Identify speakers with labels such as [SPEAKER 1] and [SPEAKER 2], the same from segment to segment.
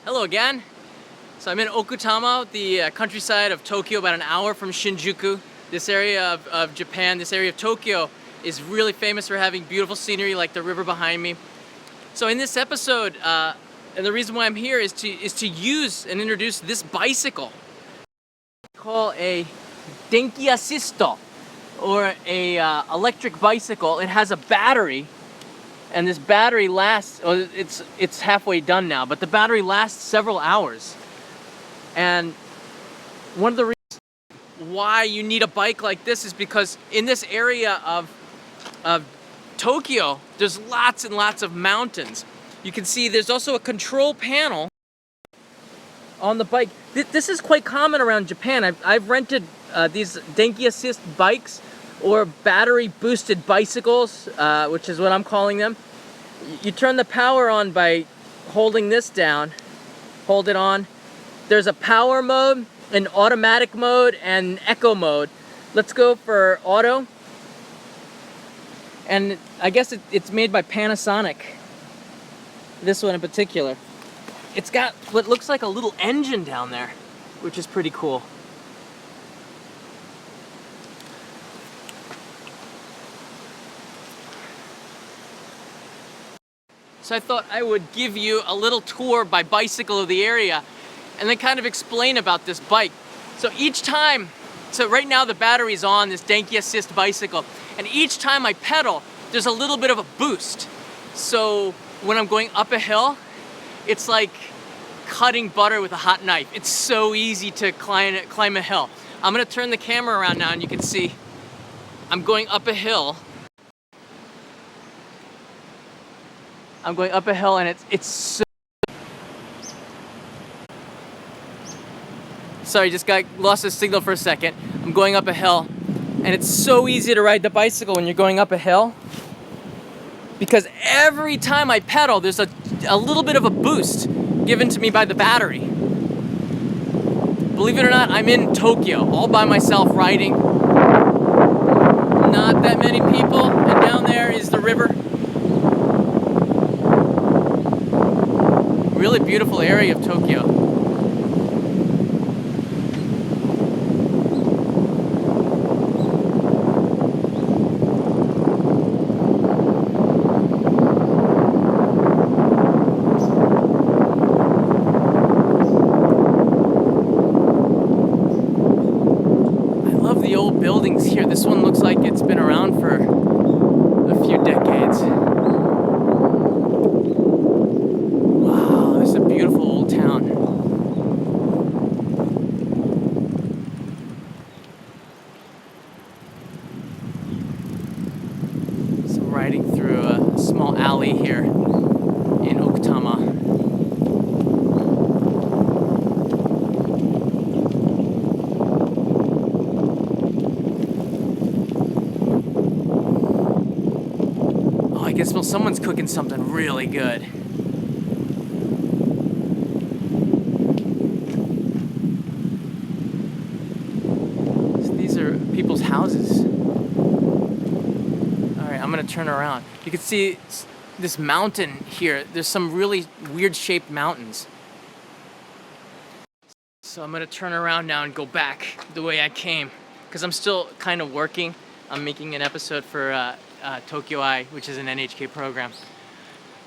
[SPEAKER 1] Hello again. So I'm in Okutama, the countryside of Tokyo, about an hour from Shinjuku. This area of Japan, this area of Tokyo, is really famous for having beautiful scenery like the river behind me. So in this episode, and the reason why I'm here is to use and introduce this bicycle. Called a DENKI Assisto, or a electric bicycle. It has a battery. And this battery lasts, well, it's halfway done now, but the battery lasts several hours. And one of the reasons why you need a bike like this is because in this area of Tokyo, there's lots and lots of mountains. You can see there's also a control panel on the bike. This is quite common around Japan. I've rented these DENKI Assist bikes, or battery boosted bicycles, which is what I'm calling them. You turn the power on by holding this down, hold it on. There's a power mode, an automatic mode, and eco mode. Let's go for auto. And I guess it's made by Panasonic. This one in particular. It's got what looks like a little engine down there, which is pretty cool. So I thought I would give you a little tour by bicycle of the area and then kind of explain about this bike. So each time, so right now the battery's on this DENKI Assist bicycle, and each time I pedal, there's a little bit of a boost. So when I'm going up a hill, it's like cutting butter with a hot knife. It's so easy to climb a hill. I'm gonna turn the camera around now and you can see I'm going up a hill. I'm going up a hill and it's so... Sorry, just lost the signal for a second. I'm going up a hill and it's so easy to ride the bicycle when you're going up a hill, because every time I pedal, there's a little bit of a boost given to me by the battery. Believe it or not, I'm in Tokyo, all by myself riding. Not that many people, and down there is the river. Really beautiful area of Tokyo. I love the old buildings here. This one looks like it's been around for a few decades. Beautiful old town. So riding through a small alley here in Okutama. Oh, I can smell someone's cooking something really good. People's houses. All right, I'm gonna turn around. You can see this mountain here. There's some really weird shaped mountains. So I'm gonna turn around now and go back the way I came, because I'm still kind of working. I'm making an episode for Tokyo Eye, which is an NHK program.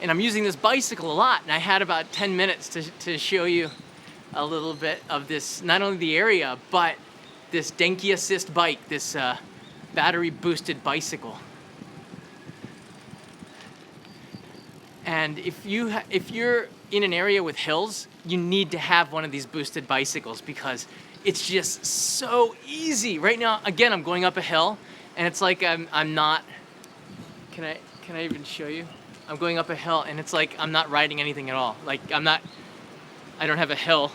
[SPEAKER 1] And I'm using this bicycle a lot, and I had about 10 minutes to show you a little bit of this, not only the area, but this DENKI Assist bike, this battery boosted bicycle. And if you're in an area with hills, you need to have one of these boosted bicycles because it's just so easy. Right now, again, I'm going up a hill and it's like I'm not, can I even show you? I'm going up a hill and it's like I'm not riding anything at all. Like I don't have a hill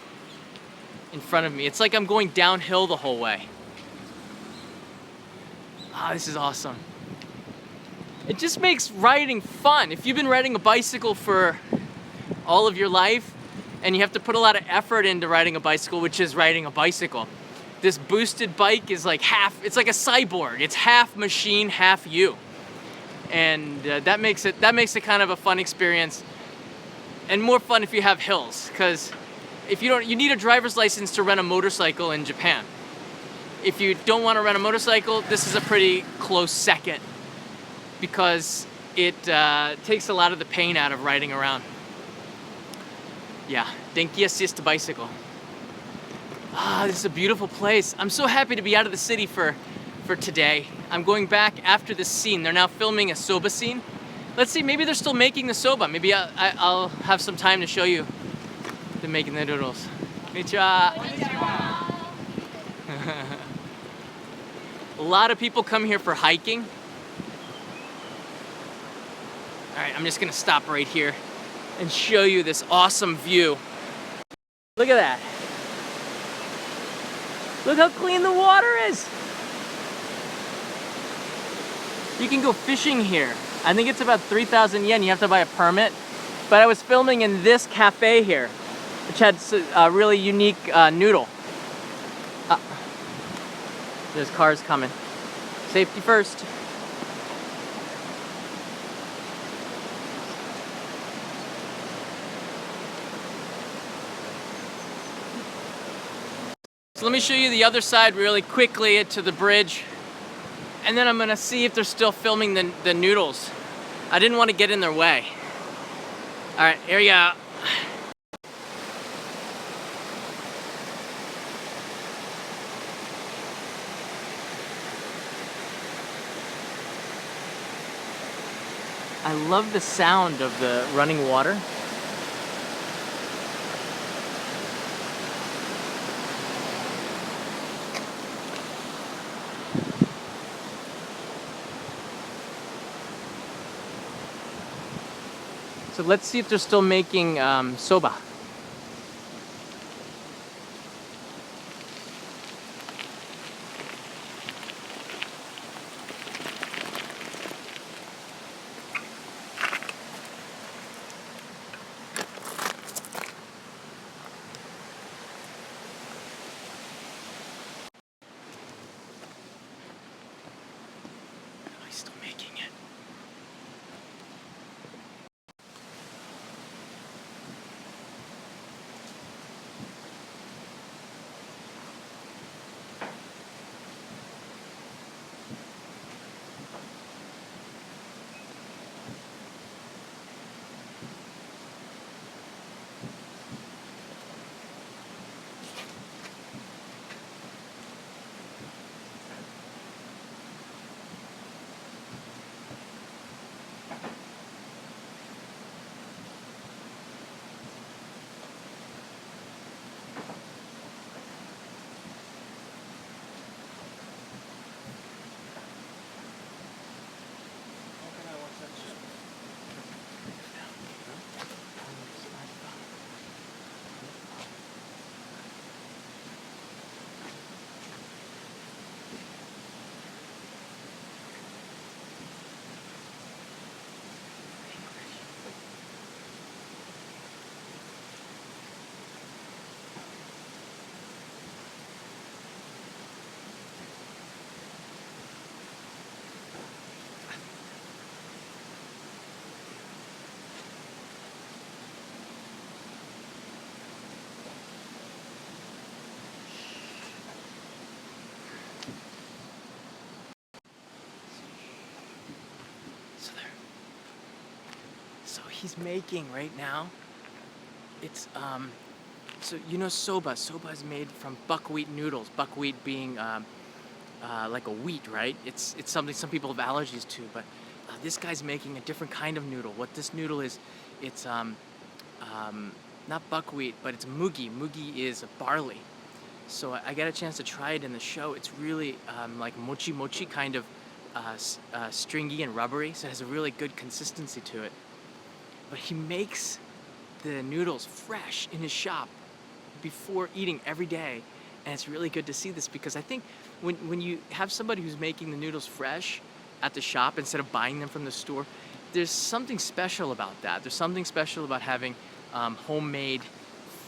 [SPEAKER 1] in front of me. It's like I'm going downhill the whole way. Ah, this is awesome. It just makes riding fun. If you've been riding a bicycle for all of your life and you have to put a lot of effort into riding a bicycle, which is riding a bicycle, this boosted bike is like it's like a cyborg. It's half machine, half you. And that makes it kind of a fun experience. and more fun if you have hills, because if you don't, you need a driver's license to rent a motorcycle in Japan. If you don't want to rent a motorcycle, this is a pretty close second, because it takes a lot of the pain out of riding around. Yeah, DENKI assist bicycle. Ah, this is a beautiful place. I'm so happy to be out of the city for today. I'm going back after this scene. They're now filming a soba scene. Let's see, maybe they're still making the soba. Maybe I'll have some time to show you them making the noodles. Konnichiwa. A lot of people come here for hiking. All right, I'm just gonna stop right here and show you this awesome view. Look at that. Look how clean the water is. You can go fishing here. I think it's about 3,000 yen. You have to buy a permit. But I was filming in this cafe here, which had a really unique noodle. There's cars coming. Safety first. So let me show you the other side really quickly to the bridge. And then I'm gonna see if they're still filming the noodles. I didn't want to get in their way. All right, here we go. I love the sound of the running water. So let's see if they're still making soba. Oh, he's still making it. So he's making right now, it's, so you know soba. Soba is made from buckwheat noodles. Buckwheat being like a wheat, right? It's something some people have allergies to, but this guy's making a different kind of noodle. What this noodle is, it's not buckwheat, but it's mugi. Mugi is barley. So I got a chance to try it in the show. It's really like mochi mochi, kind of stringy and rubbery, so it has a really good consistency to it. But he makes the noodles fresh in his shop before eating every day, and it's really good to see this, because I think when you have somebody who's making the noodles fresh at the shop instead of buying them from the store, there's something special about that. There's something special about having homemade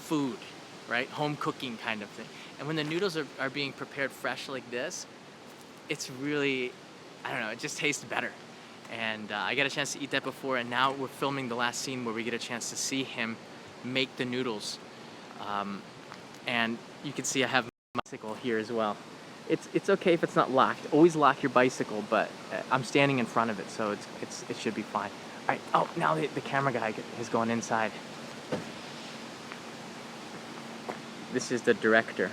[SPEAKER 1] food, right? Home cooking kind of thing. And when the noodles are being prepared fresh like this, it's really, I don't know, it just tastes better. and I got a chance to eat that before, and now we're filming the last scene where we get a chance to see him make the noodles. And you can see I have my bicycle here as well. It's okay if it's not locked. Always lock your bicycle, but I'm standing in front of it, so it should be fine. All right. Oh, now the camera guy has gone inside. This is the director.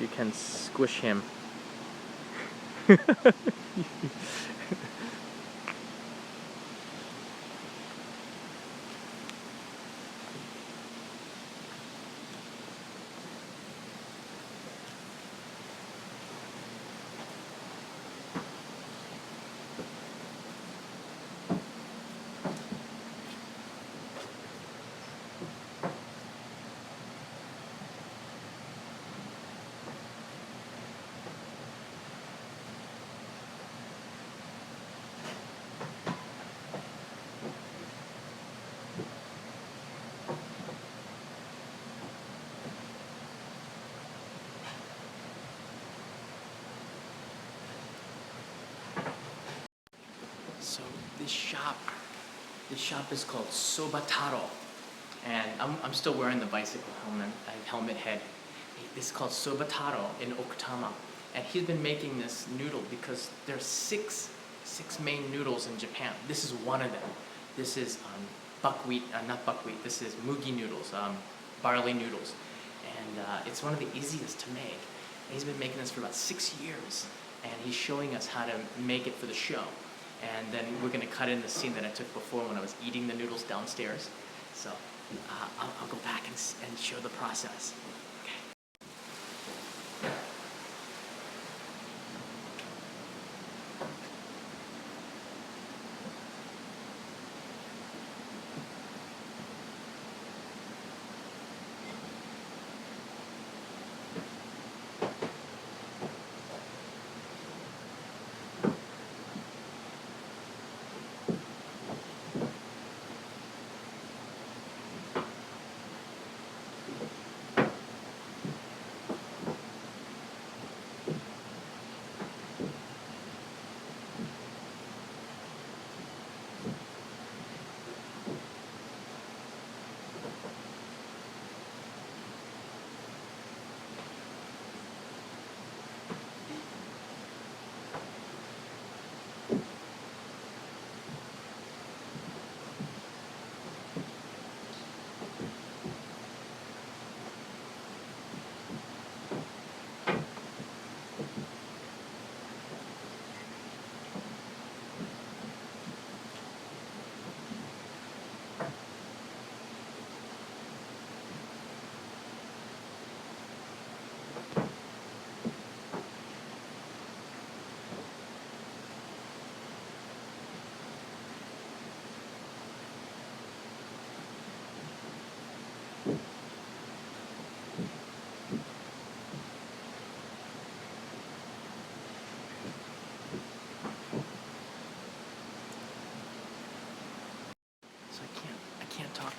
[SPEAKER 1] You can squish him. So this shop is called Soba Taro, and I'm still wearing the bicycle helmet head. This is called Soba Taro in Okutama, and he's been making this noodle because there's six main noodles in Japan. This is one of them. This is buckwheat, not buckwheat. This is mugi noodles, barley noodles, and it's one of the easiest to make. And he's been making this for about 6 years, and he's showing us how to make it for the show. And then we're going to cut in the scene that I took before when I was eating the noodles downstairs. So I'll go back and show the process. Okay.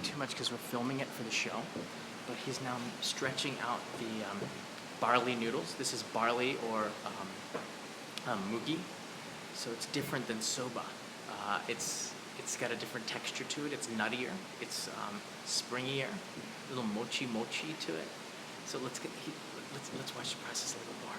[SPEAKER 1] Too much because we're filming it for the show, but he's now stretching out the barley noodles. This is barley or mugi, so it's different than soba. It's got a different texture to it. It's nuttier. It's springier, a little mochi to it. So let's watch the process a little more.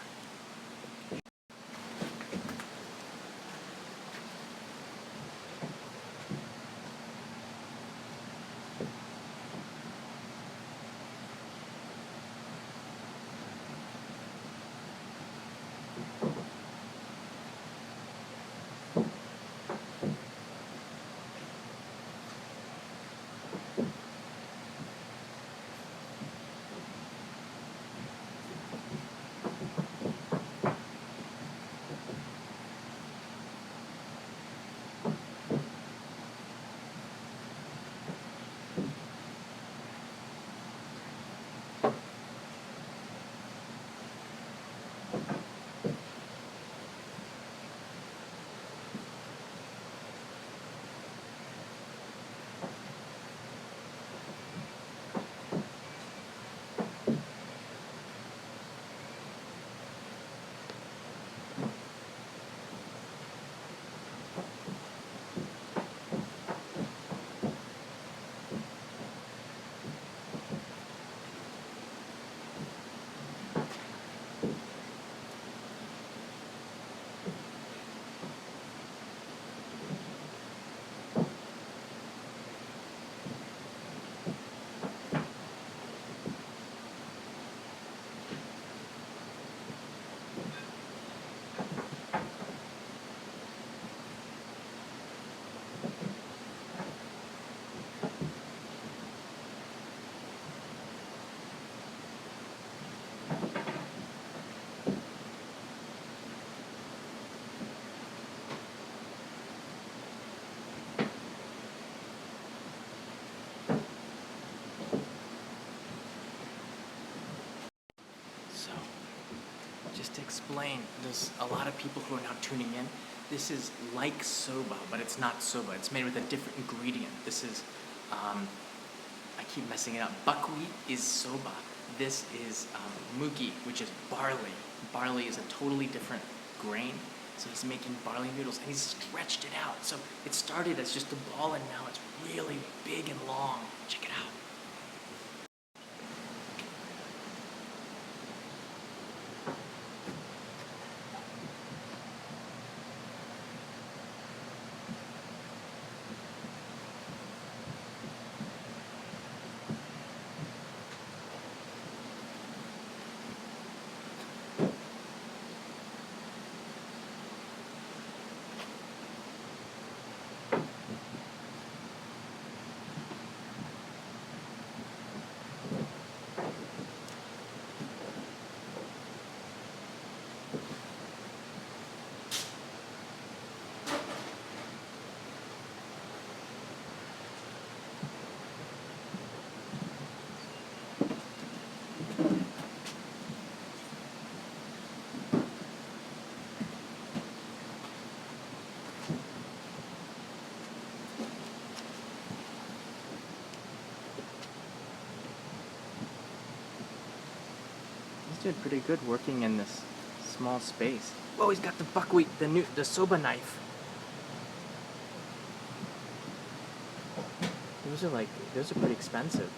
[SPEAKER 1] explain, there's a lot of people who are now tuning in. This is like soba, but it's not soba. It's made with a different ingredient. This is, I keep messing it up. Buckwheat is soba. This is mugi, which is barley. Barley is a totally different grain. So he's making barley noodles, and he's stretched it out. So it started as just a ball, and now it's really big and long. Check it out. He's doing pretty good working in this small space. Oh, he's got the buckwheat, the soba knife. Those are pretty expensive.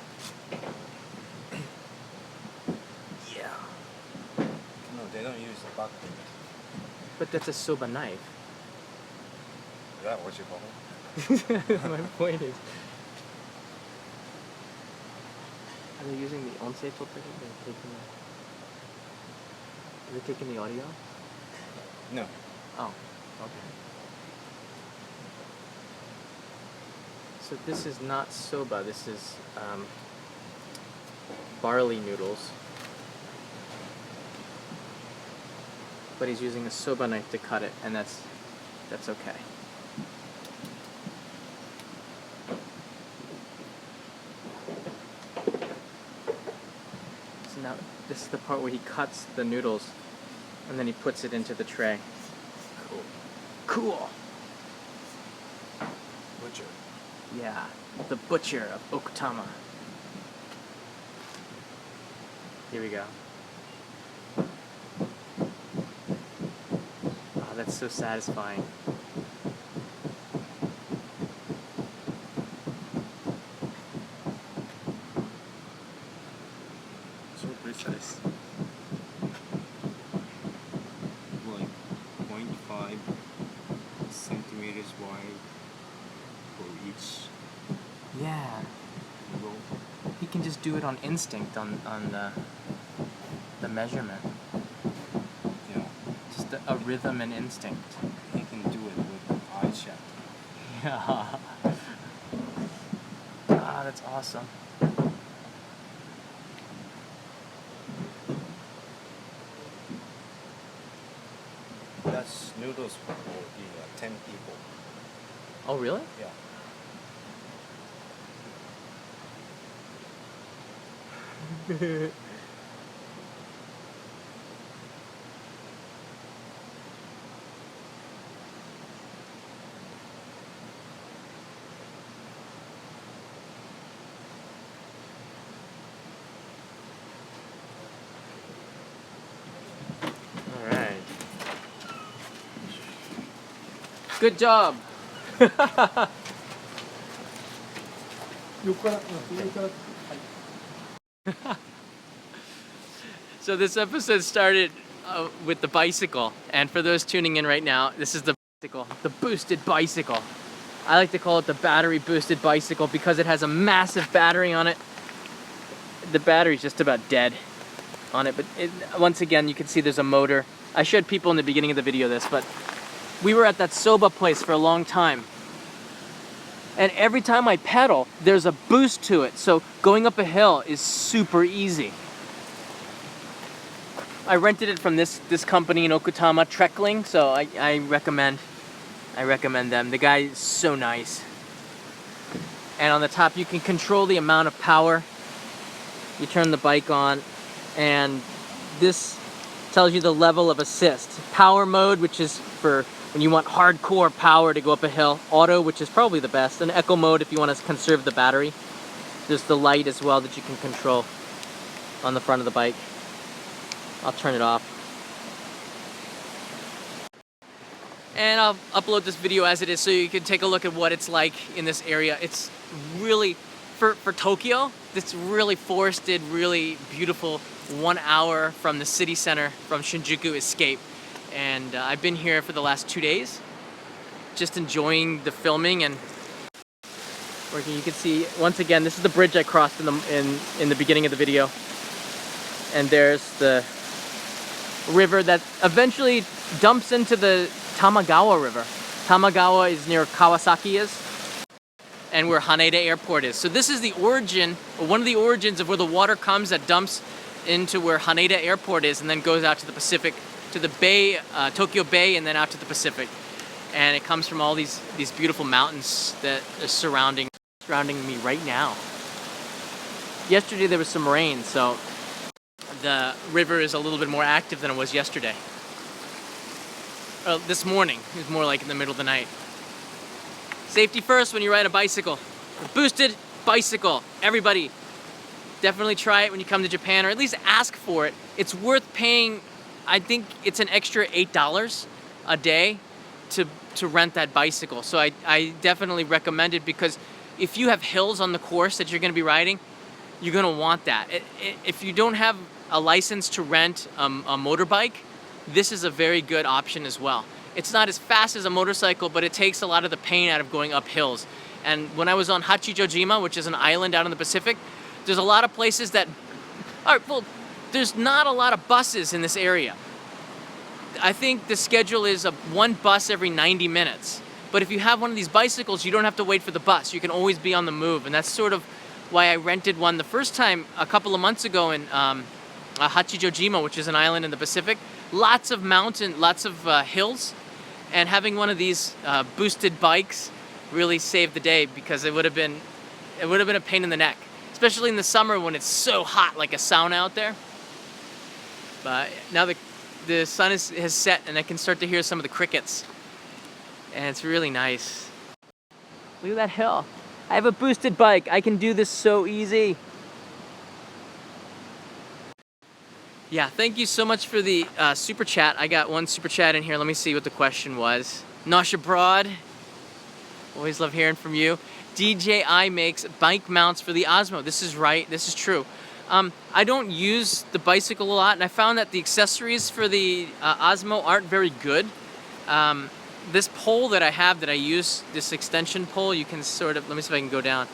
[SPEAKER 1] Yeah.
[SPEAKER 2] No, they don't use the buckwheat.
[SPEAKER 1] But that's a soba knife.
[SPEAKER 2] Is that what you call it?
[SPEAKER 1] My point is, are they using the onsei filter? Are they taking the audio?
[SPEAKER 2] No.
[SPEAKER 1] Oh, okay. So this is not soba, this is barley noodles. But he's using a soba knife to cut it, and that's okay. So now this is the part where he cuts the noodles and then he puts it into the tray.
[SPEAKER 2] Cool.
[SPEAKER 1] Cool!
[SPEAKER 2] Butcher.
[SPEAKER 1] Yeah, the butcher of Okutama. Here we go. Oh, that's so satisfying.
[SPEAKER 2] So precise. Like 0.5 centimeters wide for each
[SPEAKER 1] Yeah,
[SPEAKER 2] roll.
[SPEAKER 1] he can just do it on instinct on the measurement.
[SPEAKER 2] Yeah.
[SPEAKER 1] Just a rhythm and instinct.
[SPEAKER 2] He can do it with an eye check.
[SPEAKER 1] Yeah. Ah, that's awesome.
[SPEAKER 2] That's noodles for the 10 people.
[SPEAKER 1] Oh, really?
[SPEAKER 2] Yeah.
[SPEAKER 1] All right. Good job. So this episode started with the bicycle, and for those tuning in right now, this is the bicycle, the boosted bicycle. I like to call it the battery boosted bicycle because it has a massive battery on it. The battery's just about dead on it, but once again, you can see there's a motor. I showed people in the beginning of the video this, but we were at that soba place for a long time. And every time I pedal, there's a boost to it. So going up a hill is super easy. I rented it from this company in Okutama, Trekling, so I recommend them. The guy is so nice. And on the top, you can control the amount of power. You turn the bike on, and this tells you the level of assist. Power mode, which is for when you want hardcore power to go up a hill. Auto, which is probably the best. And eco mode if you want to conserve the battery. There's the light as well that you can control on the front of the bike. I'll turn it off. And I'll upload this video as it is so you can take a look at what it's like in this area. It's really, for Tokyo, this really forested, really beautiful 1 hour from the city center, from Shinjuku escape. And I've been here for the last 2 days, just enjoying the filming and working. You can see, once again, this is the bridge I crossed in the beginning of the video. And there's the river that eventually dumps into the Tamagawa River. Tamagawa is near Kawasaki is, and where Haneda Airport is. So this is the origin, or one of the origins of where the water comes that dumps into where Haneda Airport is and then goes out to the Pacific, to the bay, Tokyo Bay, and then out to the Pacific. And it comes from all these beautiful mountains that are surrounding me right now. Yesterday there was some rain, so the river is a little bit more active than it was yesterday. This morning, it was more like in the middle of the night. Safety first when you ride a bicycle. A boosted bicycle. Everybody, definitely try it when you come to Japan, or at least ask for it. It's worth paying, I think it's an extra $8 a day to rent that bicycle. So I definitely recommend it, because if you have hills on the course that you're gonna be riding, you're gonna want that. If you don't have a license to rent a motorbike, this is a very good option as well. It's not as fast as a motorcycle, but it takes a lot of the pain out of going up hills. And when I was on Hachijojima, which is an island out in the Pacific, there's a lot of places that, there's not a lot of buses in this area. I think the schedule is one bus every 90 minutes. But if you have one of these bicycles, you don't have to wait for the bus. You can always be on the move. And that's sort of why I rented one the first time a couple of months ago in Hachijojima, which is an island in the Pacific. Lots of hills, and having one of these boosted bikes really saved the day, because it would have been a pain in the neck, especially in the summer when it's so hot, like a sauna out there. But now the sun has set, and I can start to hear some of the crickets, and it's really nice. Look at that hill. I have a boosted bike. I can do this so easy. Yeah, thank you so much for the super chat. I got one super chat in here. Let me see what the question was. Nosh Abroad. Always love hearing from you. DJI Makes bike mounts for the OSMO. This is right. This is true. I don't use the bicycle a lot, and I found that the accessories for the OSMO aren't very good. This pole that I have that I use, this extension pole, you can sort of, let me see if I can go down.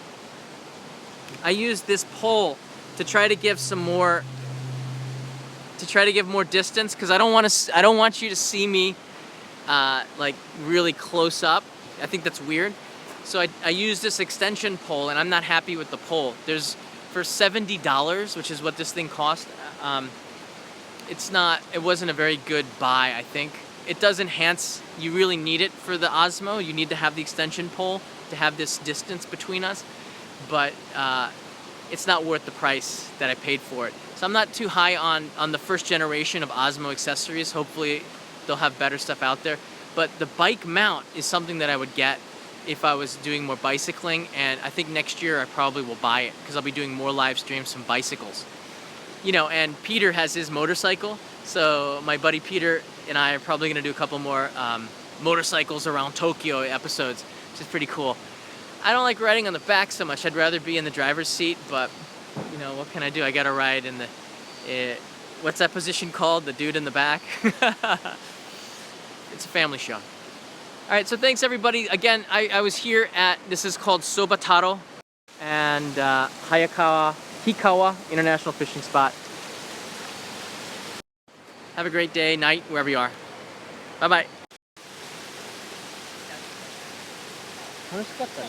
[SPEAKER 1] I use this pole to try to give some more, more distance, because I don't want you to see me like really close up. I think that's weird. So I use this extension pole, and I'm not happy with the pole. There's, for $70, which is what this thing cost, it wasn't a very good buy, I think. It does enhance, you really need it for the OSMO. You need to have the extension pole to have this distance between us, but it's not worth the price that I paid for it. So I'm not too high on the first generation of OSMO accessories. Hopefully they'll have better stuff out there. But the bike mount is something that I would get if I was doing more bicycling, and I think next year I probably will buy it, because I'll be doing more live streams from bicycles. You know, and Peter has his motorcycle, so my buddy Peter and I are probably gonna do a couple more motorcycles around Tokyo episodes, which is pretty cool. I don't like riding on the back so much. I'd rather be in the driver's seat, but you know, what can I do? I gotta ride in the, what's that position called? The dude in the back? It's a family show. All right, so thanks everybody. Again, I was here at, this is called Soba Taro, and Hikawa International Fishing Spot. Have a great day, night, wherever you are. Bye-bye. 楽しかったね。